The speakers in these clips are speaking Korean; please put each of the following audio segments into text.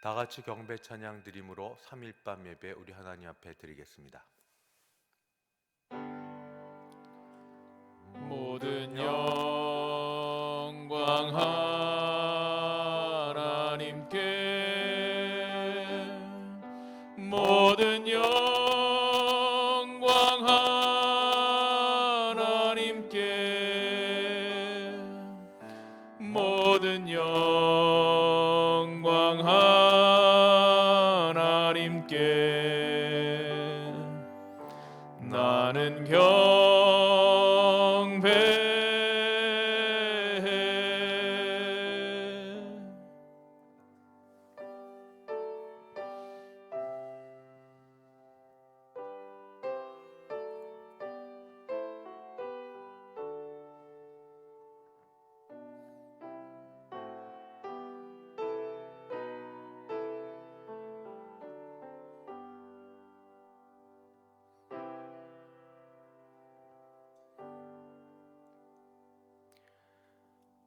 다 같이 경배 찬양 드림으로 3일밤 예배 우리 하나님 앞에 드리겠습니다. 모든 영광 하나님께, 모든 영광 하나님께, 모든 영광 하나님께. 나는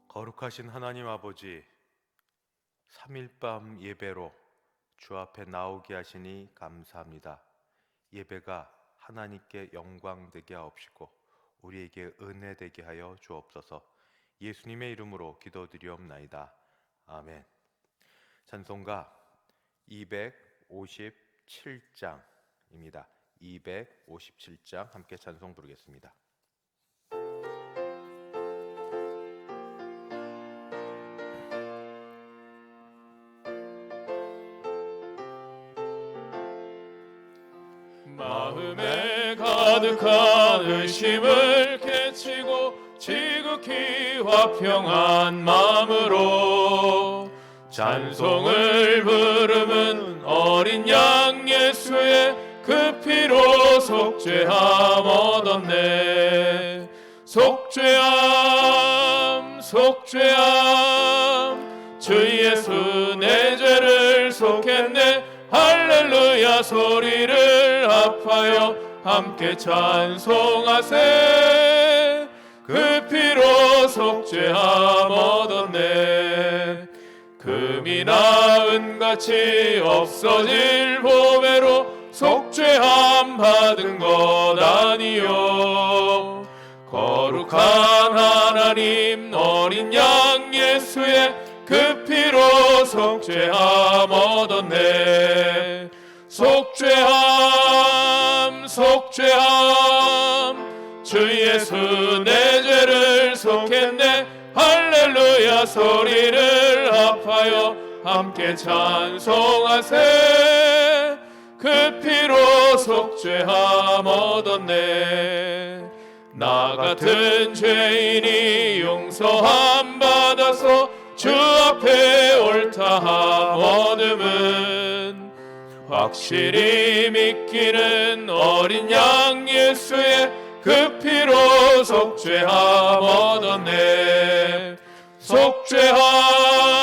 거룩하신 하나님 아버지, 3일밤 예배로 주 앞에 나오게 하시니 감사합니다. 예배가 하나님께 영광 되게 하옵시고 우리에게 은혜 되게 하여 주옵소서. 예수님의 이름으로 기도드리옵나이다. 아멘. 찬송가 257장입니다. 257장 함께 찬송 부르겠습니다. 마음에 가득한 의심을 깨치고 지극히 화평한 마음으로 찬송을 부르는 어린 양 예수의 그 피로 속죄함 얻었네. 속죄함 속죄함 주 예수 내 죄를 속했네. 할렐루야 소리를 합하여 함께 찬송하세. 그 피로 속죄함 얻었네. 금이나 은같이 없어질 보배로 속죄함 받은 것 아니요. 거룩한 하나님 어린 양 예수의 그 피로 속죄함 얻었네. 속죄함 속죄함 주 예수 내 죄를 속했네. 할렐루야 소리를 합하여 함께 찬송하세. 그 피로 속죄함 얻었네. 나 같은 죄인이 용서함 받아서 주 앞에 옳다함 얻음은 확실히 믿기는 어린 양 예수의 그 피로 속죄함 얻었네. 속죄함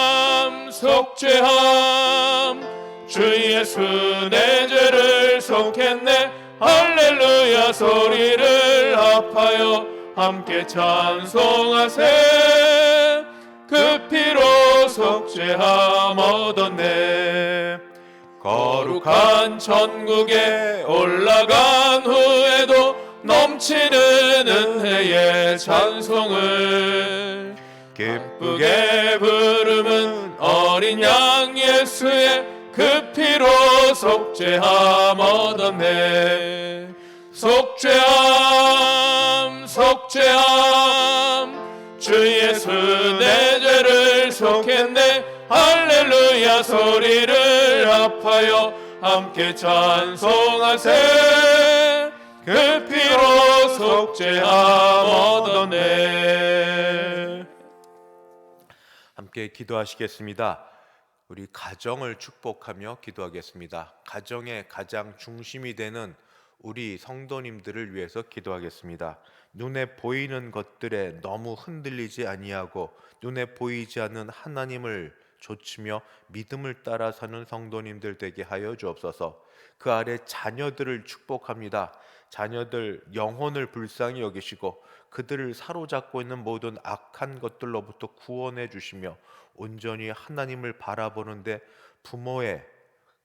속죄함 주 예수 내 죄를 속했네. 할렐루야 소리를 합하여 함께 찬송하세. 그 피로 속죄함 얻었네. 거룩한 천국에 올라간 후에도 넘치는 은혜의 찬송을 기쁘게 부르는 어린 양 예수의 그 피로 속죄함 얻었네. 속죄함 속죄함 주 예수 내 죄를 속했네. 할렐루야 소리를 합하여 함께 찬송하세. 그 피로 속죄함 얻었네. 함께 기도하시겠습니다. 우리 가정을 축복하며 기도하겠습니다. 가정의 가장 중심이 되는 우리 성도님들을 위해서 기도하겠습니다. 눈에 보이는 것들에 너무 흔들리지 아니하고 눈에 보이지 않는 하나님을 조치며 믿음을 따라 사는 성도님들 되게 하여 주옵소서. 그 아래 자녀들을 축복합니다. 자녀들 영혼을 불쌍히 여기시고 그들을 사로잡고 있는 모든 악한 것들로부터 구원해 주시며 온전히 하나님을 바라보는데 부모의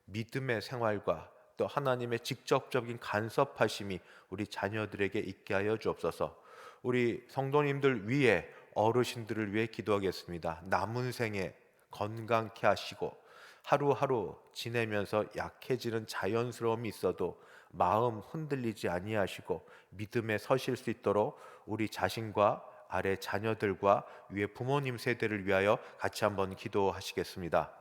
믿음의 생활과 또 하나님의 직접적인 간섭하심이 우리 자녀들에게 있게 하여 주옵소서. 우리 성도님들 위해 어르신들을 위해 기도하겠습니다. 남은 생에 건강케 하시고 하루하루 지내면서 약해지는 자연스러움이 있어도 마음 흔들리지 아니하시고 믿음에 서실 수 있도록 우리 자신과 아래 자녀들과 위에 부모님 세대를 위하여 같이 한번 기도하시겠습니다.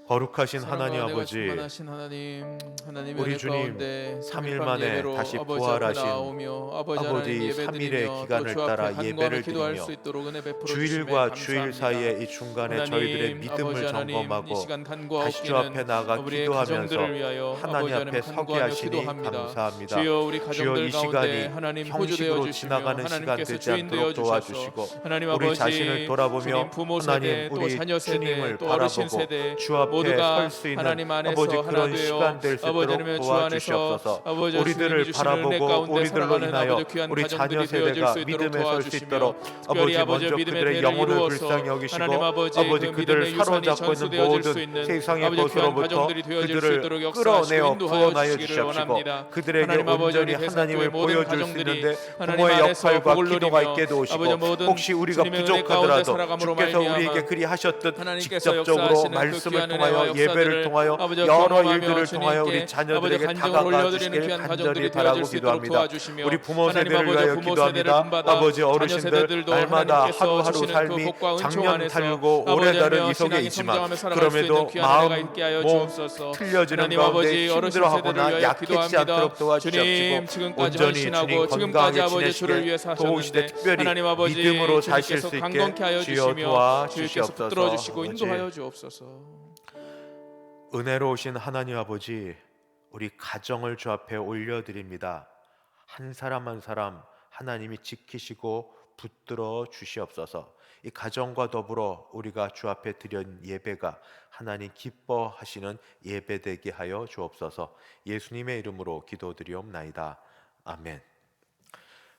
거룩하신 하나님 아버지, 충만하신 하나님, 하나님의 우리 은혜 주님 가운데 3일 3일 만에 예배로 다시 아버지 앞에 부활하신 나오며 아버지 아버지 하나님 3일의 예배드리며 기간을 또 주 앞에 따라 간구하며 예배를 기도할 드리며 수 있도록 은혜 베풀어 주일과 주심에 주일 감사합니다. 사이에 이 중간에 저희들의 믿음을 아버지 하나님, 이 점검하고 시간 다시 주 앞에 간구하옵기는 나아가 우리의 기도하면서 가정들을 위하여 하나님 아버지 앞에 하나님 서게 간구하며 하시니 기도합니다. 감사합니다. 주여 우리 주여 가정들 이 가운데 시간이 하나님 호주 되어 형식으로 주시며 지나가는 시간 하나님께서 되지 주인 되어 않도록 주셔서 도와주시고 하나님 우리 아버지 자신을 돌아보며 주님 부모 세대 하나님 또 우리 자녀 세대 주님을 또 어르신 바라보고 세대 주 앞에 모두가 설 수 있는 하나님 안에서 아버지 하나 그런 되어 시간 될 수 아버지 있도록 하나님의 주 안에서 도와주시옵소서. 아버지 우리들을 주님이 주시는 은혜 바라보고 가운데 우리들로 살아가는 인하여 아버지 귀한 우리 자녀 가정들이 되어질 세대가 수 있도록 믿음에 설 수 도와주시며 있도록 특별히 아버지 먼저 믿음의 그들의 대를 영혼을 이루어서 불쌍히 여기시고 하나님 아버지 아버지 그 그들을 믿음의 유산이 사로잡고 있는 전수되어질 수 모든 있는 세상의 아버지 귀한 것으로부터 가정들이 되어질 수 있도록 그들을 역사하시고 끌어내어 인도하여 구원하여 주시기를 주시옵시고 원합니다. 그들에게 하나님 아버지 온전히 우리 하나님을 대상교회 모든 보여줄 수 가정들이 있는데 하나님 부모의 안에서 역할과 복을 기도가 누리며 있게 도우시고 아버지 모든 혹시 우리가 주님의 은혜 가운데 부족하더라도 살아감으로 주께서 말미암아 우리에게 그리 하셨듯 하나님께서 직접적으로 역사하시는 그 말씀을 귀한 통하여 은혜와 예배를 역사들을 통하여 아버지 여러 경험하며 일들을 통하여 우리 주님께 자녀들에게 아버지 간증을 다가가 올려드리는 주시길 귀한 간절히 가정들이 바라고 되어질 수 있도록 기도합니다. 도와주시며 우리 부모 하나님 세대를 아버지 위하여 부모 세대를 기도합니다. 품받아 아버지 자녀 어르신들 세대들도 날마다 하나님께서 하루하루 주시는 그 삶이 복과 은총 작년 안에서 달고 올해 아버지 다른 하며 이 속에 신앙이 있지만 성장하며 살아갈 수 있는 그럼에도 귀한 은혜가 마음 있게 하여 몸 주옵소서. 틀려지는 하나님 가운데 아버지 어르신 세대를 힘들어하거나 위하여 약해지지 기도합니다. 않도록 도와주시옵시고 주님 지금까지 온전히 헌신하고 주님 지금까지 건강하게 아버지 주를 위해 지내시게 도우시되 사셨는데 특별히 하나님 아버지 믿음으로 사실 주님께서 수 있게 강건케 하여 주여 주시며 주께서 붙들어 도와주시옵소서. 주시고 인도하여 주옵소서. 은혜로우신 하나님 아버지, 우리 가정을 주 앞에 올려드립니다. 한 사람 한 사람 하나님이 지키시고 붙들어 주시옵소서. 이 가정과 더불어 우리가 주 앞에 드린 예배가 하나님 기뻐하시는 예배 되게 하여 주옵소서. 예수님의 이름으로 기도드리옵나이다. 아멘.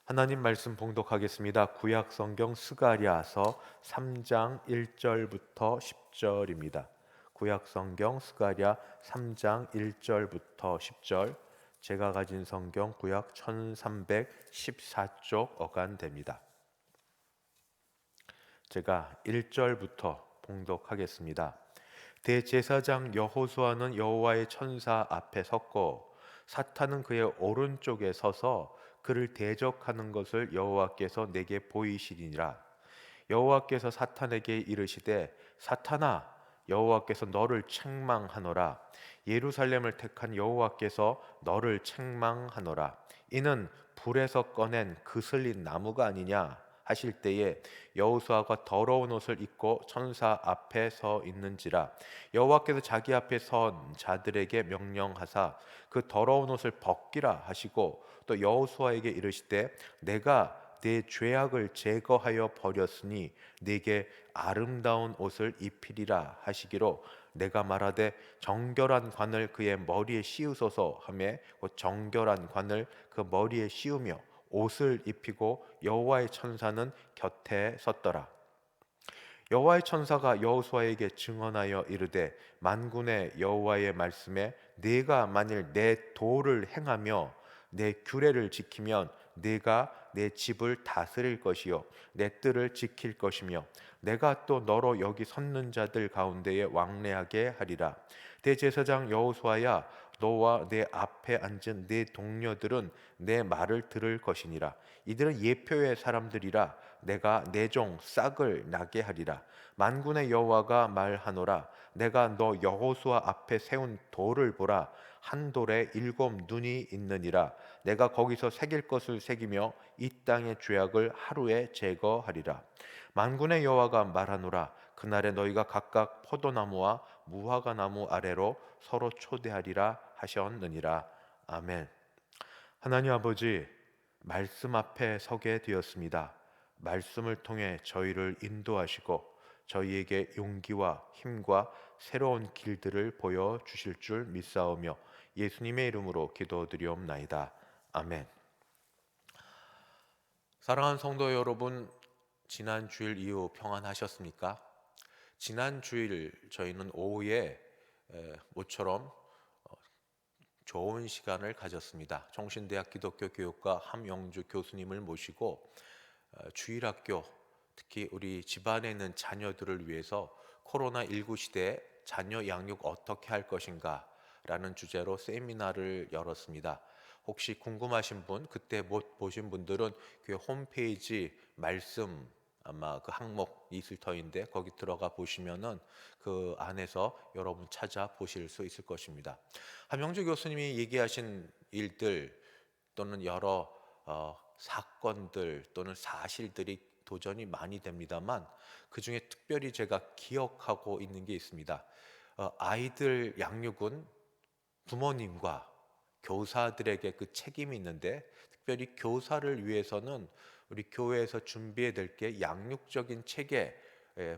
하나님 말씀 봉독하겠습니다. 구약 성경 스가랴서 3장 1절부터 10절입니다. 구약 성경 스가랴 3장 1절부터 10절, 제가 가진 성경 구약 1314쪽 어간됩니다. 제가 1절부터 봉독하겠습니다. 대제사장 여호수아는 여호와의 천사 앞에 섰고 사탄은 그의 오른쪽에 서서 그를 대적하는 것을 여호와께서 내게 보이시니라. 여호와께서 사탄에게 이르시되 사탄아, 여호와께서 너를 책망하노라. 예루살렘을 택한 여호와께서 너를 책망하노라. 이는 불에서 꺼낸 그슬린 나무가 아니냐 하실 때에 여호수아가 더러운 옷을 입고 천사 앞에 서 있는지라. 여호와께서 자기 앞에 선 자들에게 명령하사 그 더러운 옷을 벗기라 하시고 또 여호수아에게 이르시되 내가 내 죄악을 제거하여 버렸으니 네게 아름다운 옷을 입히리라 하시기로 내가 말하되 정결한 관을 그의 머리에 씌우소서 하매 그 정결한 관을 그 머리에 씌우며 옷을 입히고 여호와의 천사는 곁에 섰더라. 여호와의 천사가 여호수아에게 증언하여 이르되 만군의 여호와의 말씀에 네가 만일 내 도를 행하며 내 규례를 지키면 네가 내 집을 다스릴 것이요 내 뜰을 지킬 것이며 내가 또 너로 여기 섰는 자들 가운데에 왕래하게 하리라. 대제사장 여호수아야, 너와 내 앞에 앉은 내 동료들은 내 말을 들을 것이니라. 이들은 예표의 사람들이라. 내가 내 종 싹을 나게 하리라. 만군의 여호와가 말하노라. 내가 너 여호수아 앞에 세운 돌을 보라. 한 돌에 7 눈이 있느니라. 내가 거기서 새길 것을 새기며 이 땅의 죄악을 하루에 제거하리라. 만군의 여호와가 말하노라. 그날에 너희가 각각 포도나무와 무화과나무 아래로 서로 초대하리라 하셨느니라. 아멘. 하나님 아버지, 말씀 앞에 서게 되었습니다. 말씀을 통해 저희를 인도하시고 저희에게 용기와 힘과 새로운 길들을 보여 주실 줄 믿사오며 예수님의 이름으로 기도드리옵나이다. 아멘. 사랑하는 성도 여러분, 지난 주일 이후 평안하셨습니까? 지난 주일 저희는 오후에 모처럼 좋은 시간을 가졌습니다. 정신대학 기독교 교육과 함영주 교수님을 모시고 주일학교, 특히 우리 집안에 있는 자녀들을 위해서 코로나19 시대에 자녀 양육 어떻게 할 것인가 라는 주제로 세미나를 열었습니다. 혹시 궁금하신 분, 그때 못 보신 분들은 교회 홈페이지 말씀, 아마 그 항목이 있을 터인데 거기 들어가 보시면은 그 안에서 여러분 찾아보실 수 있을 것입니다. 함영주 교수님이 얘기하신 일들 또는 여러 사건들 또는 사실들이 도전이 많이 됩니다만, 그 중에 특별히 제가 기억하고 있는 게 있습니다. 아이들 양육은 부모님과 교사들에게 그 책임이 있는데, 특별히 교사를 위해서는 우리 교회에서 준비해야 될 게 양육적인 체계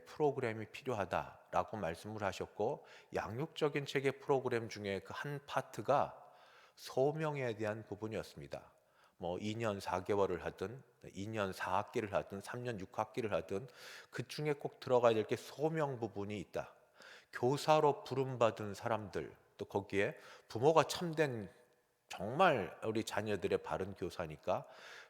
프로그램이 필요하다라고 말씀을 하셨고, 양육적인 체계 프로그램 중에 그 한 파트가 소명에 대한 부분이었습니다. 뭐 2년 4개월을 하든 2년 4학기를 하든 3년 6학기를 하든 그 중에 꼭 들어가야 될 게 소명 부분이 있다. 교사로 부름받은 사람들, 또 거기에 부모가 참된 정말 우리 자녀들의 바른 교사니까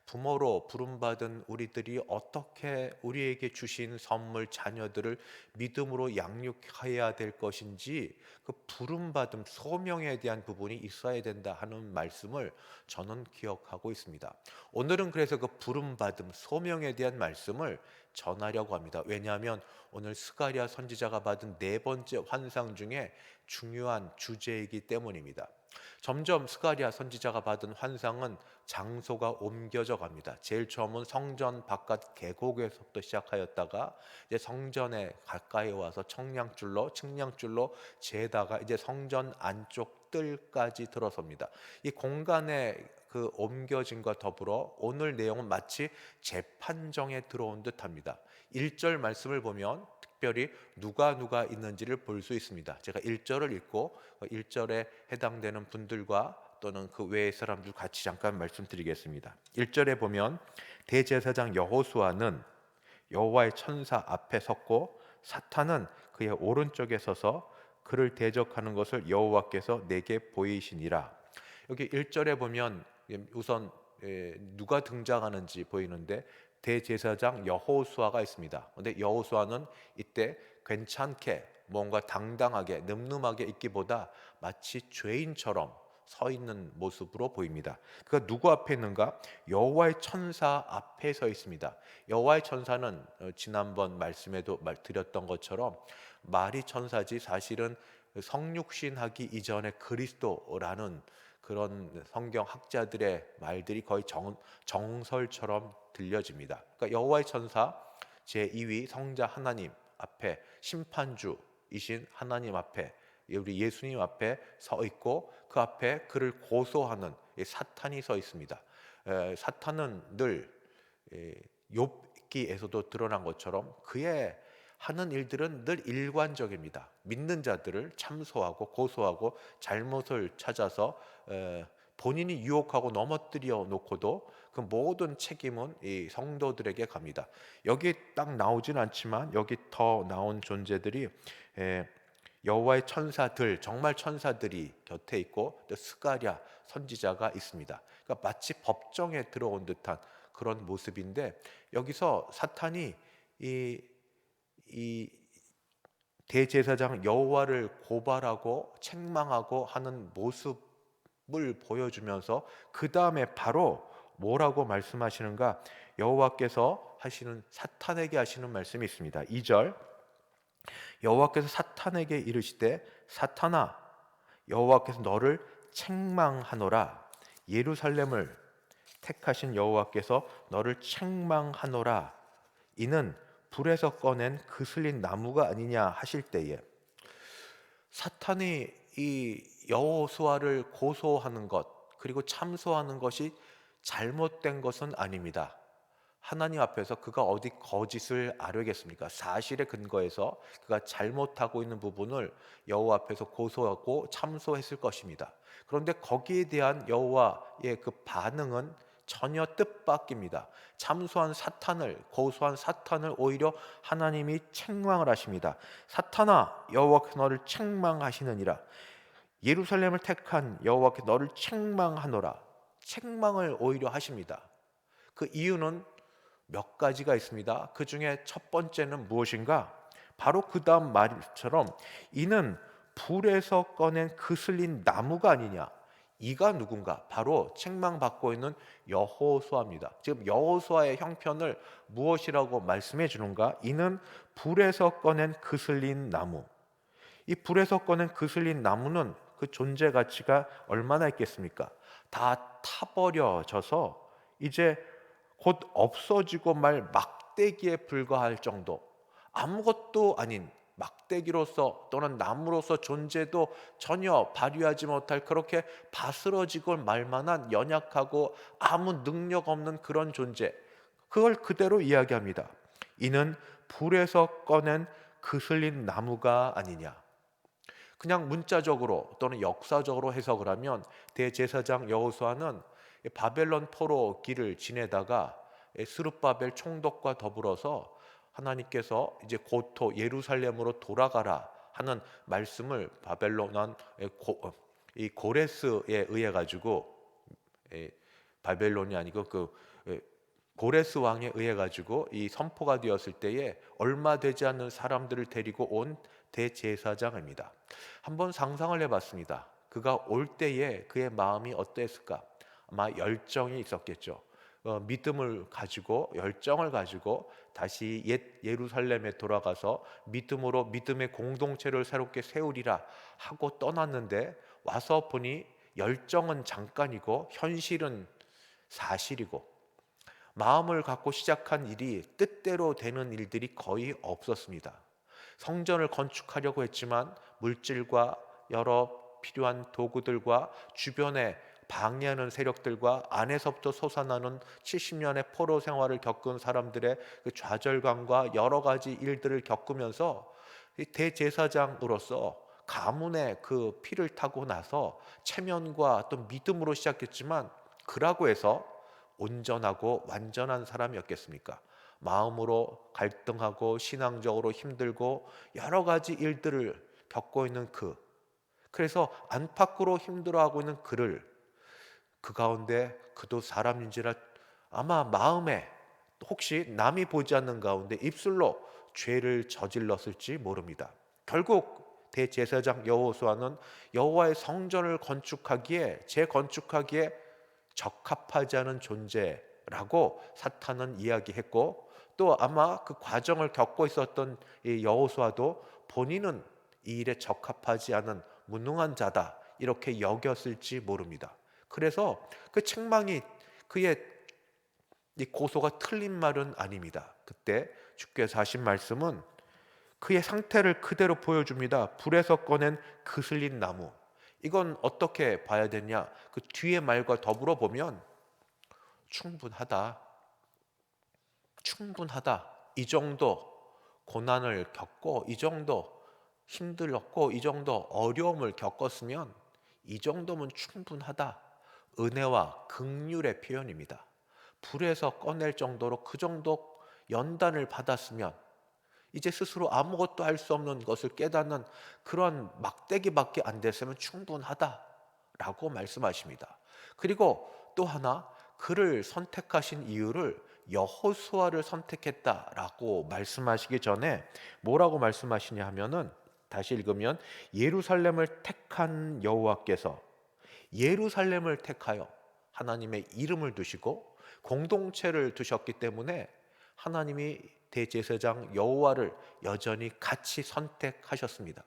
부모로 부름받은 우리들이 어떻게 우리에게 주신 선물 자녀들을 믿음으로 양육해야 될 것인지, 그 부름받음 소명에 대한 부분이 있어야 된다 하는 말씀을 저는 기억하고 있습니다. 오늘은 그래서 그 부름받음 소명에 대한 말씀을 전하려고 합니다. 왜냐하면 오늘 스가랴 선지자가 받은 네 번째 환상 중에 중요한 주제이기 때문입니다. 점점 스가랴 선지자가 받은 환상은 장소가 옮겨져 갑니다. 제일 처음은 성전 바깥 계곡에서부터 시작하였다가 이제 성전에 가까이 와서 측량줄로 재다가 이제 성전 안쪽 뜰까지 들어섭니다. 이 공간의 그 옮겨짐과 더불어 오늘 내용은 마치 재판정에 들어온 듯합니다. 1절 말씀을 보면 특별히 누가 있는지를 볼 수 있습니다. 제가 1절을 읽고 1절에 해당되는 분들과 또는 그 외의 사람들 같이 잠깐 말씀드리겠습니다. 1절에 보면 대제사장 여호수아는 여호와의 천사 앞에 섰고 사탄은 그의 오른쪽에 서서 그를 대적하는 것을 여호와께서 내게 보이시니라. 여기 1절에 보면 우선 누가 등장하는지 보이는데 대제사장 여호수아가 있습니다. 근데 여호수아는 이때 괜찮게 뭔가 당당하게 늠름하게 있기보다 마치 죄인처럼 서 있는 모습으로 보입니다. 그가 누구 앞에 있는가? 여호와의 천사 앞에 서 있습니다. 여호와의 천사는 지난번 말씀에도 드렸던 것처럼 말이 천사지 사실은 성육신하기 이전에 그리스도라는 그런 성경 학자들의 말들이 거의 정설처럼 들려집니다. 그러니까 여호와의 천사 제2위 성자 하나님 앞에, 심판주이신 하나님 앞에, 우리 예수님 앞에 서 있고 그 앞에 그를 고소하는 사탄이 서 있습니다. 사탄은 늘 욥기에서도 드러난 것처럼 그의 하는 일들은 늘 일관적입니다. 믿는 자들을 참소하고 고소하고 잘못을 찾아서 본인이 유혹하고 넘어뜨려 놓고도 그 모든 책임은 이 성도들에게 갑니다. 여기 딱 나오진 않지만 여기 더 나온 존재들이 여호와의 천사들, 정말 천사들이 곁에 있고 또 스가랴 선지자가 있습니다. 그러니까 마치 법정에 들어온 듯한 그런 모습인데, 여기서 사탄이 이 대제사장 여호와를 고발하고 책망하고 하는 모습을 보여주면서 그 다음에 바로 뭐라고 말씀하시는가? 여호와께서 하시는, 사탄에게 하시는 말씀이 있습니다. 2절, 여호와께서 사탄에게 이르시되 사탄아, 여호와께서 너를 책망하노라. 예루살렘을 택하신 여호와께서 너를 책망하노라. 이는 불에서 꺼낸 그슬린 나무가 아니냐 하실 때에, 사탄이 이 여호수아를 고소하는 것 그리고 참소하는 것이 잘못된 것은 아닙니다. 하나님 앞에서 그가 어디 거짓을 아뢰겠습니까? 사실에 근거해서 그가 잘못하고 있는 부분을 여호와 앞에서 고소하고 참소했을 것입니다. 그런데 거기에 대한 여호와의 그 반응은 전혀 뜻밖입니다. 참소한 사탄을, 고소한 사탄을 오히려 하나님이 책망을 하십니다. 사탄아, 여호와께서 너를 책망하시느니라. 예루살렘을 택한 여호와께 너를 책망하노라. 책망을 오히려 하십니다. 그 이유는 몇 가지가 있습니다. 그 중에 첫 번째는 무엇인가? 바로 그 다음 말처럼 이는 불에서 꺼낸 그슬린 나무가 아니냐. 이가 누군가? 바로 책망받고 있는 여호수아입니다. 지금 여호수아의 형편을 무엇이라고 말씀해 주는가? 이는 불에서 꺼낸 그슬린 나무. 이 불에서 꺼낸 그슬린 나무는 그 존재 가치가 얼마나 있겠습니까? 다 타버려져서 이제 곧 없어지고 말 막대기에 불과할 정도, 아무것도 아닌 막대기로서 또는 나무로서 존재도 전혀 발휘하지 못할, 그렇게 바스러지고 말 만한 연약하고 아무 능력 없는 그런 존재, 그걸 그대로 이야기합니다. 이는 불에서 꺼낸 그슬린 나무가 아니냐. 그냥 문자적으로 또는 역사적으로 해석을 하면 대제사장 여호수아는 바벨론 포로 길을 지내다가 스룹바벨 총독과 더불어서 하나님께서 이제 고토 예루살렘으로 돌아가라 하는 말씀을 이 고레스에 의해 가지고, 바벨론이 아니고 고레스 왕에 의해 가지고 이 선포가 되었을 때에 얼마 되지 않는 사람들을 데리고 온 대제사장입니다. 한번 상상을 해봤습니다. 그가 올 때에 그의 마음이 어땠을까? 아마 열정이 있었겠죠. 믿음을 가지고, 열정을 가지고 다시 옛 예루살렘에 돌아가서 믿음으로 믿음의 공동체를 새롭게 세우리라 하고 떠났는데, 와서 보니 열정은 잠깐이고 현실은 사실이고, 마음을 갖고 시작한 일이 뜻대로 되는 일들이 거의 없었습니다. 성전을 건축하려고 했지만 물질과 여러 필요한 도구들과 주변에 방해하는 세력들과 안에서부터 솟아나는 70년의 포로 생활을 겪은 사람들의 그 좌절감과 여러 가지 일들을 겪으면서 대제사장으로서 가문의 그 피를 타고 나서 체면과 또 믿음으로 시작했지만, 그라고 해서 온전하고 완전한 사람이었겠습니까? 마음으로 갈등하고 신앙적으로 힘들고 여러 가지 일들을 겪고 있는 그래서 안팎으로 힘들어하고 있는 그 가운데 그도 사람인지라 아마 마음에 혹시 남이 보지 않는 가운데 입술로 죄를 저질렀을지 모릅니다. 결국 대제사장 여호수아는 여호와의 성전을 재건축하기에 적합하지 않은 존재라고 사탄은 이야기했고, 또 아마 그 과정을 겪고 있었던 이 여호수아도 본인은 이 일에 적합하지 않은 무능한 자다 이렇게 여겼을지 모릅니다. 그래서 그 책망이, 그의 이 고소가 틀린 말은 아닙니다. 그때 주께서 하신 말씀은 그의 상태를 그대로 보여줍니다. 불에서 꺼낸 그슬린 나무. 이건 어떻게 봐야 되냐? 그 뒤의 말과 더불어 보면 충분하다. 이 정도 고난을 겪고, 이 정도 힘들었고, 이 정도 어려움을 겪었으면 이 정도면 충분하다. 은혜와 긍휼의 표현입니다. 불에서 꺼낼 정도로 그 정도 연단을 받았으면 이제 스스로 아무것도 할 수 없는 것을 깨닫는 그런 막대기밖에 안 됐으면 충분하다라고 말씀하십니다. 그리고 또 하나, 그를 선택하신 이유를 여호수아를 선택했다라고 말씀하시기 전에 뭐라고 말씀하시냐 하면은, 다시 읽으면 예루살렘을 택한 여호와께서 예루살렘을 택하여 하나님의 이름을 두시고 공동체를 두셨기 때문에 하나님이 대제사장 여호와를 여전히 같이 선택하셨습니다.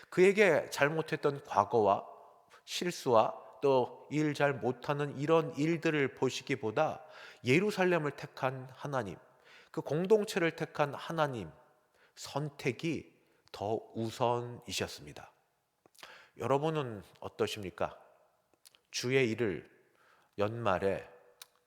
그에게 잘못했던 과거와 실수와 또 일 잘 못하는 이런 일들을 보시기보다 예루살렘을 택한 하나님, 그 공동체를 택한 하나님 선택이 더 우선이셨습니다. 여러분은 어떠십니까? 주의 일을 연말에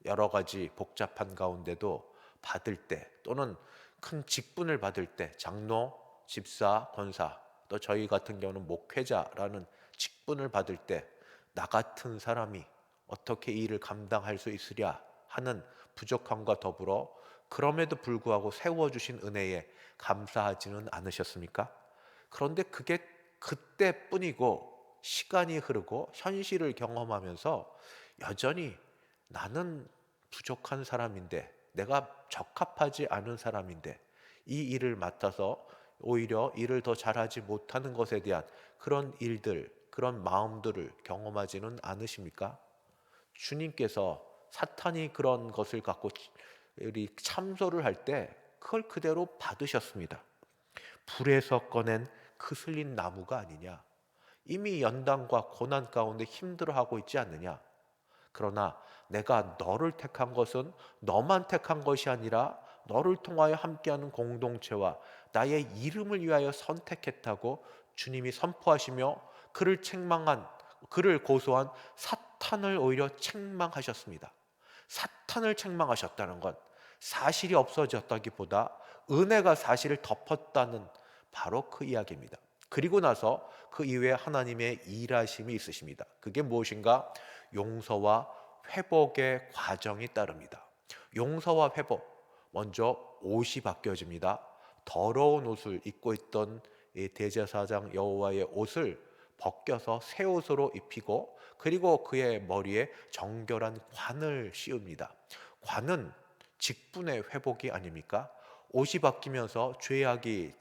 여러 가지 복잡한 가운데도 받을 때 또는 큰 직분을 받을 때 장로, 집사, 권사 또 저희 같은 경우는 목회자라는 직분을 받을 때 나 같은 사람이 어떻게 이 일을 감당할 수 있으랴 하는 부족함과 더불어 그럼에도 불구하고 세워주신 은혜에 감사하지는 않으셨습니까? 그런데 그게 그때뿐이고 시간이 흐르고 현실을 경험하면서 여전히 나는 부족한 사람인데 내가 적합하지 않은 사람인데 이 일을 맡아서 오히려 일을 더 잘하지 못하는 것에 대한 그런 일들, 그런 마음들을 경험하지는 않으십니까? 주님께서 사탄이 그런 것을 갖고 우리 참소를 할 때 그걸 그대로 받으셨습니다. 불에서 꺼낸 그슬린 나무가 아니냐. 이미 연단과 고난 가운데 힘들어하고 있지 않느냐. 그러나 내가 너를 택한 것은 너만 택한 것이 아니라 너를 통하여 함께하는 공동체와 나의 이름을 위하여 선택했다고 주님이 선포하시며 그를 고소한 사탄을 오히려 책망하셨습니다. 사탄을 책망하셨다는 건 사실이 없어졌다기보다 은혜가 사실을 덮었다는 바로 그 이야기입니다. 그리고 나서 그 이후에 하나님의 일하심이 있으십니다. 그게 무엇인가? 용서와 회복의 과정이 따릅니다. 용서와 회복. 먼저 옷이 바뀌어집니다. 더러운 옷을 입고 있던 이 대제사장 여호와의 옷을 벗겨서 새 옷으로 입히고 그리고 그의 머리에 정결한 관을 씌웁니다. 관은 직분의 회복이 아닙니까? 옷이 바뀌면서 죄악이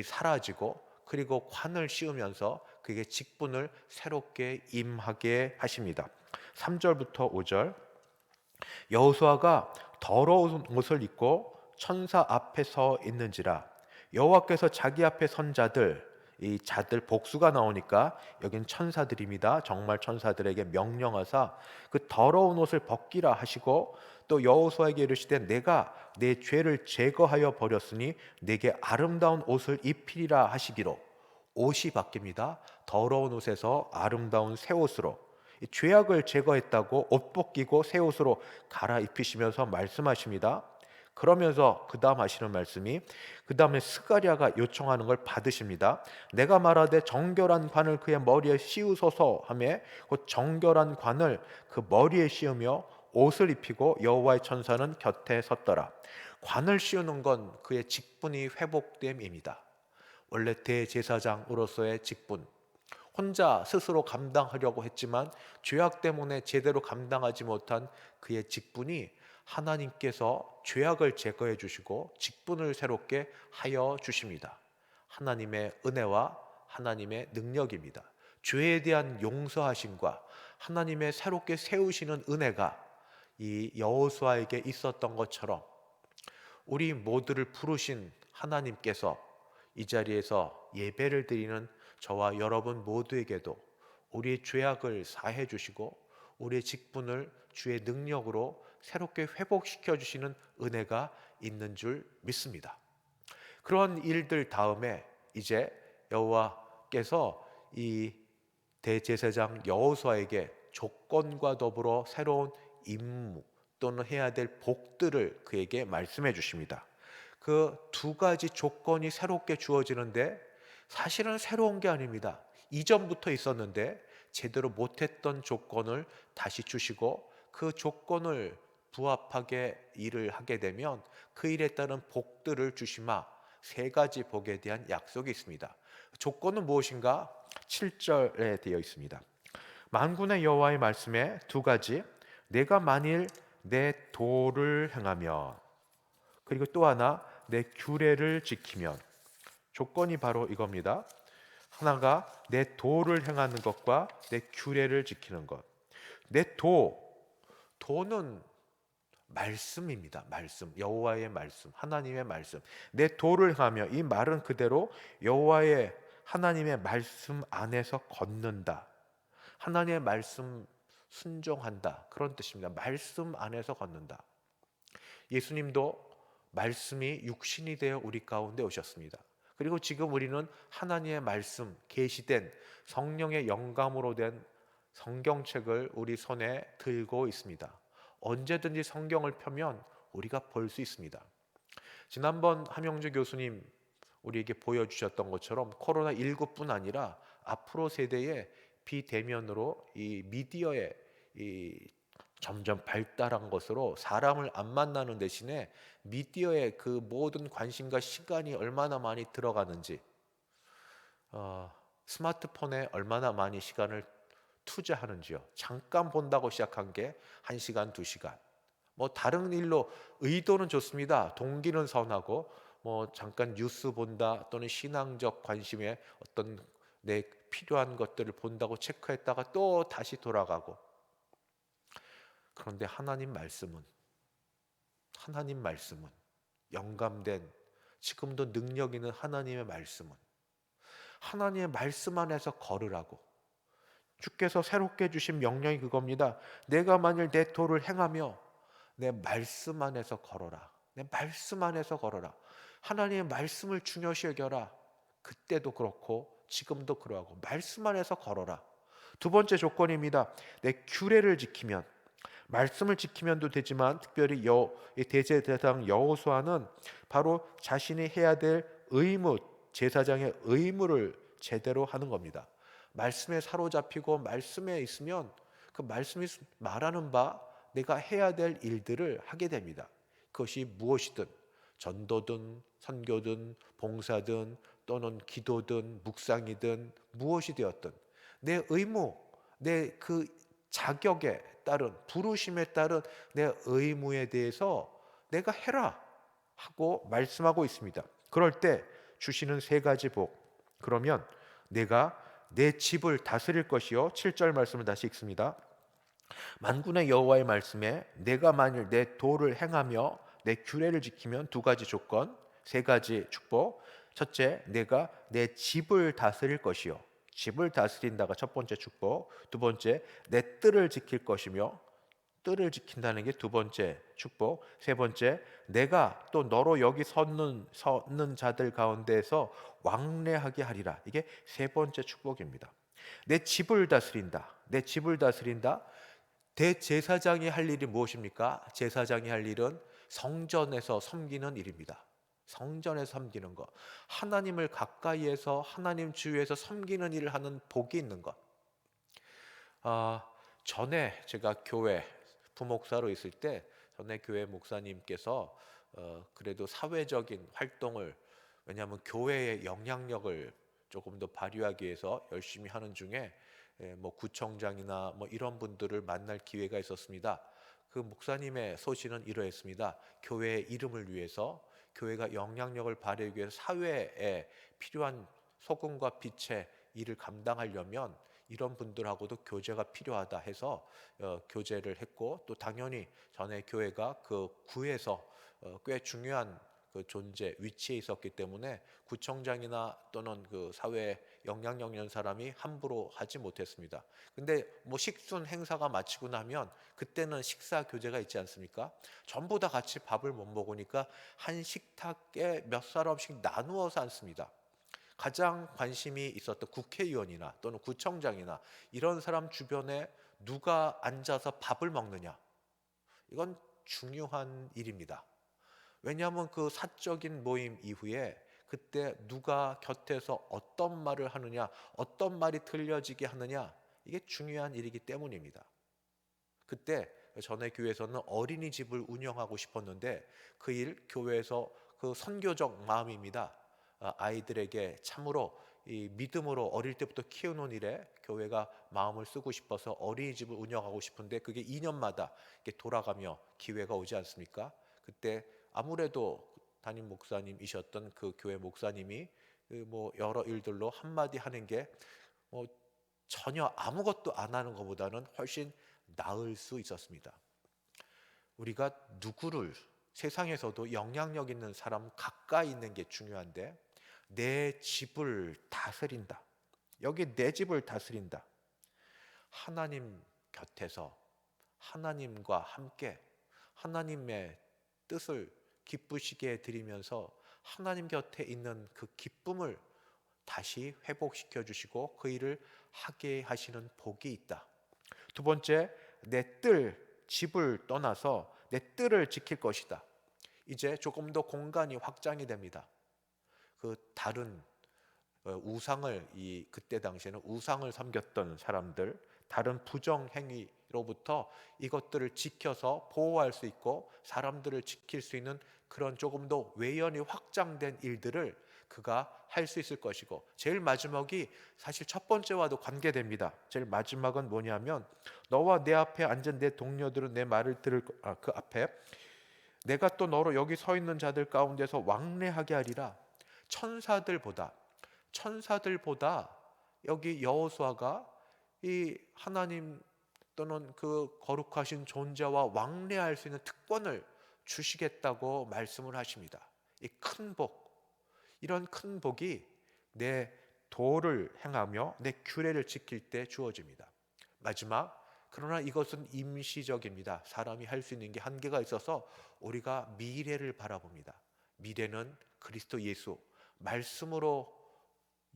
사라지고 그리고 관을 씌우면서 그게 직분을 새롭게 임하게 하십니다. 3절부터 5절 여호수아가 더러운 옷을 입고 천사 앞에 서 있는지라 여호와께서 자기 앞에 선 자들 이 자들 복수가 나오니까 여긴 천사들입니다. 정말 천사들에게 명령하사 그 더러운 옷을 벗기라 하시고 또 여호수아에게 이르시되 내가 내 죄를 제거하여 버렸으니 내게 아름다운 옷을 입히리라 하시기로 옷이 바뀝니다. 더러운 옷에서 아름다운 새 옷으로 죄악을 제거했다고 옷 벗기고 새 옷으로 갈아입히시면서 말씀하십니다. 그러면서 그 다음 하시는 말씀이 그 다음에 스가랴가 요청하는 걸 받으십니다. 내가 말하되 정결한 관을 그의 머리에 씌우소서 하매 그 정결한 관을 그 머리에 씌우며 옷을 입히고 여호와의 천사는 곁에 섰더라. 관을 씌우는 건 그의 직분이 회복됨입니다. 원래 대제사장으로서의 직분 혼자 스스로 감당하려고 했지만 죄악 때문에 제대로 감당하지 못한 그의 직분이 하나님께서 죄악을 제거해 주시고 직분을 새롭게 하여 주십니다. 하나님의 은혜와 하나님의 능력입니다. 죄에 대한 용서하심과 하나님의 새롭게 세우시는 은혜가 이 여호수아에게 있었던 것처럼 우리 모두를 부르신 하나님께서 이 자리에서 예배를 드리는 저와 여러분 모두에게도 우리의 죄악을 사해 주시고 우리의 직분을 주의 능력으로 새롭게 회복시켜 주시는 은혜가 있는 줄 믿습니다. 그런 일들 다음에 이제 여호와께서 이 대제사장 여호수아에게 조건과 더불어 새로운 임무 또는 해야 될 복들을 그에게 말씀해 주십니다. 그 두 가지 조건이 새롭게 주어지는데 사실은 새로운 게 아닙니다. 이전부터 있었는데 제대로 못했던 조건을 다시 주시고 그 조건을 부합하게 일을 하게 되면 그 일에 따른 복들을 주시마 세 가지 복에 대한 약속이 있습니다. 조건은 무엇인가? 7절에 되어 있습니다. 만군의 여호와의 말씀에 두 가지 내가 만일 내 도를 행하며 그리고 또 하나 내 규례를 지키면 조건이 바로 이겁니다. 하나가 내 도를 행하는 것과 내 규례를 지키는 것. 내 도는 말씀입니다. 말씀, 여호와의 말씀, 하나님의 말씀. 내 도를 행하며 이 말은 그대로 여호와의 하나님의 말씀 안에서 걷는다. 하나님의 말씀 순종한다. 그런 뜻입니다. 말씀 안에서 걷는다. 예수님도 말씀이 육신이 되어 우리 가운데 오셨습니다. 그리고 지금 우리는 하나님의 말씀, 계시된 성령의 영감으로 된 성경책을 우리 손에 들고 있습니다. 언제든지 성경을 펴면 우리가 볼 수 있습니다. 지난번 함영주 교수님 우리에게 보여주셨던 것처럼 코로나19뿐 아니라 앞으로 세대의 비대면으로 이 미디어의 이 점점 발달한 것으로 사람을 안 만나는 대신에 미디어의 그 모든 관심과 시간이 얼마나 많이 들어가는지, 스마트폰에 얼마나 많이 시간을 투자하는지요. 잠깐 본다고 시작한 게 1시간, 2시간. 뭐 다른 일로 의도는 좋습니다. 동기는 선하고 뭐 잠깐 뉴스 본다 또는 신앙적 관심에 어떤 내 필요한 것들을 본다고 체크했다가 또 다시 돌아가고. 그런데 하나님 말씀은 영감된 지금도 능력 있는 하나님의 말씀 안에서 걸으라고. 주께서 새롭게 주신 명령이 그겁니다. 내가 만일 내 도를 행하며 내 말씀 안에서 걸어라. 내 말씀 안에서 걸어라. 하나님의 말씀을 중요시 여겨라. 그때도 그렇고 지금도 그러하고 말씀 안에서 걸어라. 두 번째 조건입니다. 내 규례를 지키면, 말씀을 지키면도 되지만 특별히 이 대제사장 여호수아는 바로 자신이 해야 될 의무, 제사장의 의무를 제대로 하는 겁니다. 말씀에 사로잡히고 말씀에 있으면 그 말씀이 말하는 바 내가 해야 될 일들을 하게 됩니다. 그것이 무엇이든 전도든 선교든 봉사든 또는 기도든 묵상이든 무엇이 되었든 내 의무, 내 그 자격에 따른 부르심에 따른 내 의무에 대해서 내가 해라 하고 말씀하고 있습니다. 그럴 때 주시는 3가지 복. 그러면 내가 내 집을 다스릴 것이요. 7절 말씀을 다시 읽습니다. 만군의 여호와의 말씀에 내가 만일 내 도를 행하며 내 규례를 지키면 2가지 조건, 3가지 축복. 첫째, 내가 내 집을 다스릴 것이요. 집을 다스린다가 첫 번째 축복. 두 번째, 내 뜰을 지킬 것이며, 뜰을 지킨다는 게 2번째 축복. 3번째, 내가 또 너로 여기 섰는 자들 가운데에서 왕래하게 하리라. 이게 3번째 축복입니다. 내 집을 다스린다. 내 집을 다스린다. 대제사장이 할 일이 무엇입니까? 제사장이 할 일은 성전에서 섬기는 일입니다. 성전에서 섬기는 것, 하나님을 가까이에서 하나님 주위에서 섬기는 일을 하는 복이 있는 것. 전에 제가 교회 부목사로 있을 때 전에 교회 목사님께서 그래도 사회적인 활동을, 왜냐하면 교회의 영향력을 조금 더 발휘하기 위해서 열심히 하는 중에 뭐 구청장이나 뭐 이런 분들을 만날 기회가 있었습니다. 그 목사님의 소신은 이러했습니다. 교회의 이름을 위해서, 교회가 영향력을 발휘하기 위해서 사회에 필요한 소금과 빛의 일을 감당하려면 이런 분들하고도 교제가 필요하다 해서 교제를 했고, 또 당연히 전에 교회가 그 구에서 꽤 중요한 그 존재 위치에 있었기 때문에 구청장이나 또는 그 사회에 영향력 있는 사람이 함부로 하지 못했습니다. 근데 뭐 식순 행사가 마치고 나면 그때는 식사 교제가 있지 않습니까? 전부 다 같이 밥을 못 먹으니까 한 식탁에 몇 사람씩 나누어서 앉습니다. 가장 관심이 있었던 국회의원이나 또는 구청장이나 이런 사람 주변에 누가 앉아서 밥을 먹느냐, 이건 중요한 일입니다. 왜냐하면 그 사적인 모임 이후에 그때 누가 곁에서 어떤 말을 하느냐, 어떤 말이 들려지게 하느냐, 이게 중요한 일이기 때문입니다. 그때 전에 교회에서는 어린이집을 운영하고 싶었는데 그 일 교회에서 그 선교적 마음입니다. 아이들에게 참으로 이 믿음으로 어릴 때부터 키우는 일에 교회가 마음을 쓰고 싶어서 어린이집을 운영하고 싶은데 그게 2년마다 이렇게 돌아가며 기회가 오지 않습니까? 그때 아무래도 담임 목사님이셨던 그 교회 목사님이 뭐 여러 일들로 한마디 하는 게 전혀 아무것도 안 하는 것보다는 훨씬 나을 수 있었습니다. 우리가 누구를, 세상에서도 영향력 있는 사람 가까이 있는 게 중요한데 내 집을 다스린다. 여기 내 집을 다스린다. 하나님 곁에서 하나님과 함께 하나님의 뜻을 기쁘시게 드리면서 하나님 곁에 있는 그 기쁨을 다시 회복시켜 주시고 그 일을 하게 하시는 복이 있다. 두 번째, 내 뜰, 집을 떠나서 내 뜰을 지킬 것이다. 이제 조금 더 공간이 확장이 됩니다. 그 다른 우상을 그때 당시에는 우상을 섬겼던 사람들, 다른 부정 행위로부터 이것들을 지켜서 보호할 수 있고 사람들을 지킬 수 있는 그런 조금 더 외연이 확장된 일들을 그가 할 수 있을 것이고, 제일 마지막이 사실 첫 번째와도 관계됩니다. 제일 마지막은 뭐냐면, 너와 내 앞에 앉은 내 동료들은 내 말을 들을 그 앞에 내가 또 너로 여기 서 있는 자들 가운데서 왕래하게 하리라. 천사들보다 여기 여호수아가 이 하나님 또는 그 거룩하신 존재와 왕래할 수 있는 특권을 주시겠다고 말씀을 하십니다. 이 큰 복, 이런 큰 복이 내 도를 행하며 내 규례를 지킬 때 주어집니다. 마지막, 그러나 이것은 임시적입니다. 사람이 할 수 있는 게 한계가 있어서 우리가 미래를 바라봅니다. 미래는 그리스도 예수, 말씀으로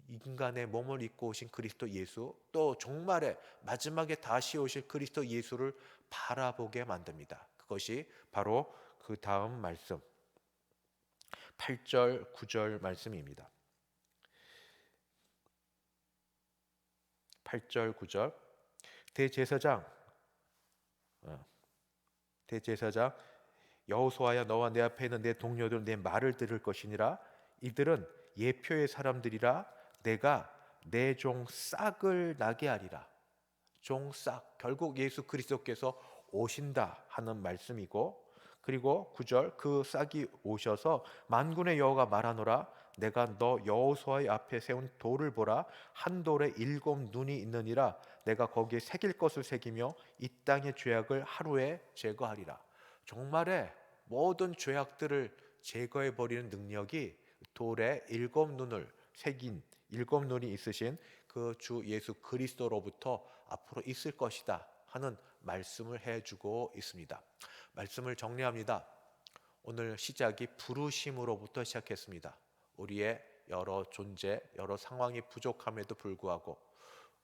인간의 몸을 입고 오신 그리스도 예수, 또 종말에 마지막에 다시 오실 그리스도 예수를 바라보게 만듭니다. 그것이 바로 그 다음 말씀 8절 9절 말씀입니다. 8절 9절 대제사장 여호수아야, 너와 내 앞에 있는 내 동료들은 내 말을 들을 것이니라. 이들은 예표의 사람들이라. 내가 내 종 싹을 나게 하리라. 종 싹, 결국 예수 그리스도께서 오신다 하는 말씀이고, 그리고 9절 그 싹이 오셔서 만군의 여호와가 말하노라. 내가 너 여호수아의 앞에 세운 돌을 보라. 한 돌에 7 눈이 있느니라. 내가 거기에 새길 것을 새기며 이 땅의 죄악을 하루에 제거하리라. 종말에 모든 죄악들을 제거해 버리는 능력이 돌에 7 눈을 새긴 7 눈이 있으신 그 주 예수 그리스도로부터 앞으로 있을 것이다 하는 말씀을 해주고 있습니다. 말씀을 정리합니다. 오늘 시작이 부르심으로부터 시작했습니다. 우리의 여러 존재, 여러 상황이 부족함에도 불구하고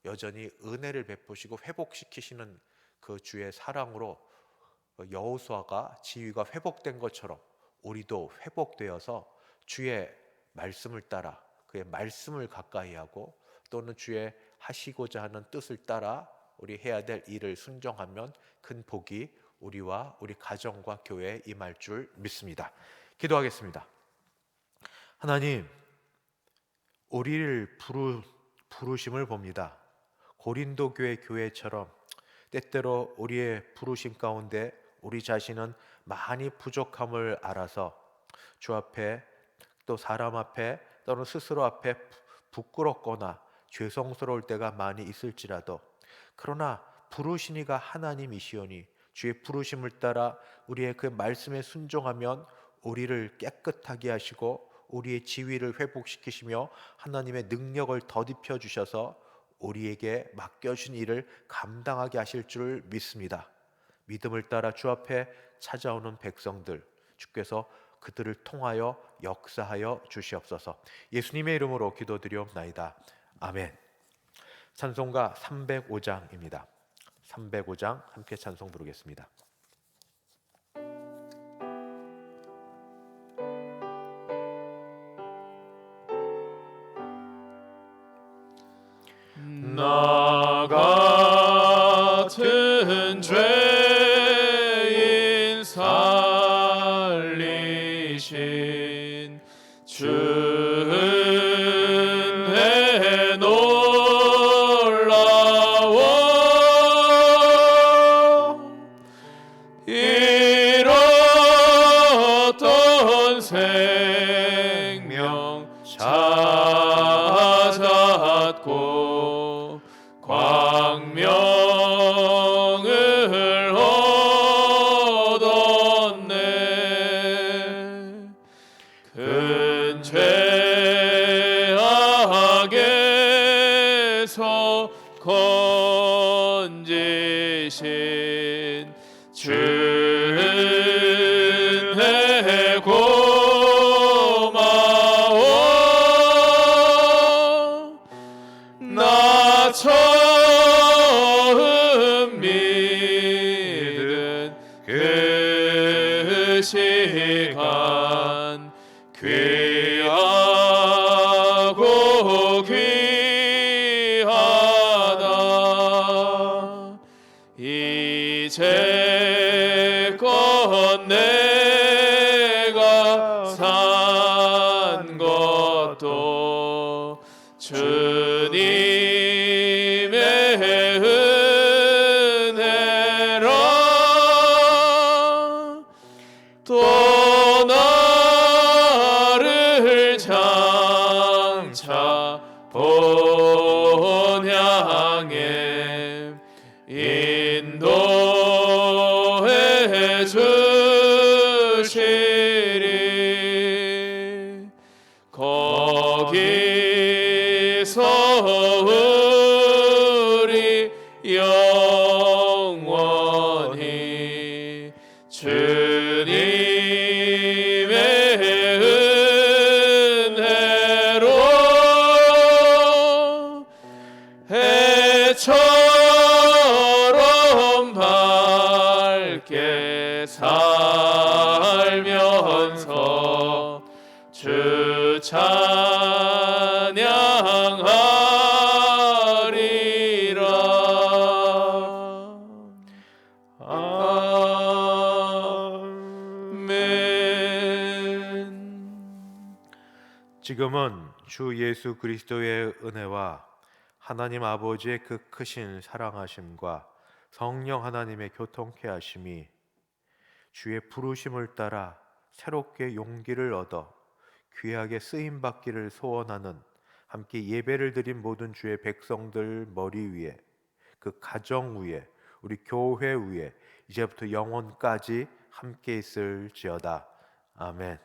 여전히 은혜를 베푸시고 회복시키시는 그 주의 사랑으로 여호수아가 지위가 회복된 것처럼 우리도 회복되어서 주의 말씀을 따라 그의 말씀을 가까이 하고, 또는 주의 하시고자 하는 뜻을 따라 우리 해야 될 일을 순종하면 큰 복이 우리와 우리 가정과 교회에 임할 줄 믿습니다. 기도하겠습니다. 하나님, 우리를 부르심을 봅니다. 고린도 교회처럼 때때로 우리의 부르심 가운데 우리 자신은 많이 부족함을 알아서 주 앞에, 또 사람 앞에, 또는 스스로 앞에 부끄럽거나 죄송스러울 때가 많이 있을지라도, 그러나 부르시니가 하나님이시오니 주의 부르심을 따라 우리의 그 말씀에 순종하면 우리를 깨끗하게 하시고 우리의 지위를 회복시키시며 하나님의 능력을 덧입혀 주셔서 우리에게 맡겨준 일을 감당하게 하실 줄 믿습니다. 믿음을 따라 주 앞에 찾아오는 백성들, 주께서 그들을 통하여 역사하여 주시옵소서. 예수님의 이름으로 기도드리옵나이다. 아멘. 찬송가 305장입니다. 305장 함께 찬송 부르겠습니다. 나 같은 죄인 살리신 주 은혜 놀라워. 잃었던 생명 찾았고 광명을 얻었네. 큰 죄악에서 건지신 주 은혜 고마워. 나 처음 믿은 그 은혜, 그 은혜 고마워. 나 처음 믿은 그 이제껏 내가 산 것도 주님의 은혜라. 또 나를 장차 본 향해 인도해 주시리. 거기서 우리 영원히 주님의 은혜로 해처럼 밝게 살면서 주 찬양하리라. 아멘. 지금은 주 예수 그리스도의 은혜와 하나님 아버지의 그 크신 사랑하심과 성령 하나님의 교통케 하심이 주의 부르심을 따라 새롭게 용기를 얻어 귀하게 쓰임 받기를 소원하는 함께 예배를 드린 모든 주의 백성들 머리 위에, 그 가정 위에, 우리 교회 위에 이제부터 영원까지 함께 있을지어다. 아멘.